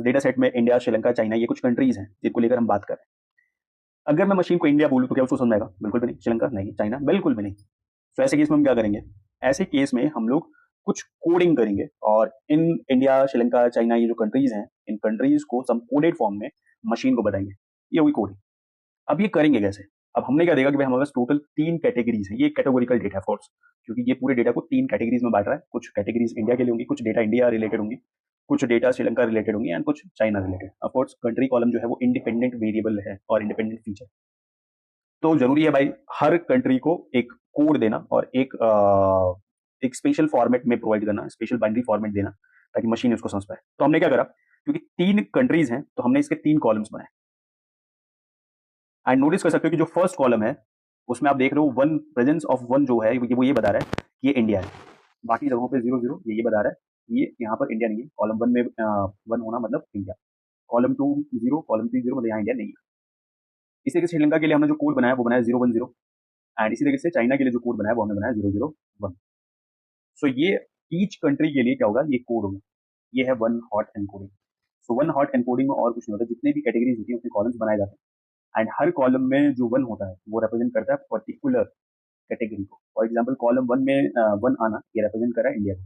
Data set में India, Sri Lanka, China ये कुछ कंट्रीज हैं जिनको लेकर हम बात कर रहे हैं। अगर मैं मशीन को इंडिया बोलूँ तो क्या उसको समझ में आएगा? बिल्कुल भी नहीं। श्रीलंका नहीं, चाइना बिल्कुल भी नहीं। तो ऐसे केस में हम क्या करेंगे? ऐसे केस में हम लोग कुछ कोडिंग करेंगे और इन इंडिया, श्रीलंका, चाइना ये जो कंट्रीज हैं, इन कंट्रीज को सम कोडेड फॉर्म में मशीन को बताएंगे। ये हुई कोडिंग। अब ये करेंगे कैसे? अब हमने क्या देखा कि भाई हमारे पास टोटल 3 कैटेगरीज हैं। ये कैटेगोरिकल डेटा है ऑफ क्योंकि ये पूरे डेटा को 3 कैटेगरीज में बांट रहा है। कुछ कैटेगरीज इंडिया के लिए होंगी, कुछ डेटा इंडिया रिलेटेड होंगी, कुछ डेटा श्रीलंका रिलेटेड होंगी एंड कुछ China related. Of course country column जो है वो इंडिपेंडेंट वेरिएबल है और इंडिपेंडेंट फीचर। तो जरूरी है भाई हर कंट्री को एक कोड देना और एक स्पेशल फॉर्मेट में प्रोवाइड करना, स्पेशल बाइनरी फॉर्मेट देना ताकि मशीन उसको समझ पाए। तो हमने क्या करा, क्योंकि 3 कंट्रीज हैं तो हमने इसके 3 कॉलम्स बनाए। एंड नोटिस कर सकते हो कि जो फर्स्ट कॉलम है उसमें आप देख रहे हो वन प्रेजेंस ऑफ वन जो है वो ये बता रहा है कि ये इंडिया है। बाकी जगहों पे 0 0 ये बता रहा है कि ये यहाँ पर इंडिया नहीं है। कॉलम 1 में 1 होना मतलब इंडिया, कॉलम 2 0, कॉलम 3 0 मतलब यहाँ इंडिया नहीं है। इसी तरीके से श्रीलंका के लिए हमने जो कोड बनाया वो बनाया 0 1 0 एंड इसी तरीके से चाइना के लिए जो कोड बनाया वो हमने बनाया 0 0 1। सो ये ईच कंट्री के लिए क्या होगा, ये कोड होगा। ये है one hot encoding. So one hot encoding में और कुछ नहीं होता, जितने भी कैटेगरीज होती है उसमें कॉलम्स बनाए जाते हैं एंड हर कॉलम में जो वन होता है वो रिप्रेजेंट करता है पर्टिकुलर कैटेगरी को। फॉर एग्जाम्पल कॉलम 1 में 1 आना ये रिप्रेजेंट कर रहा है इंडिया को,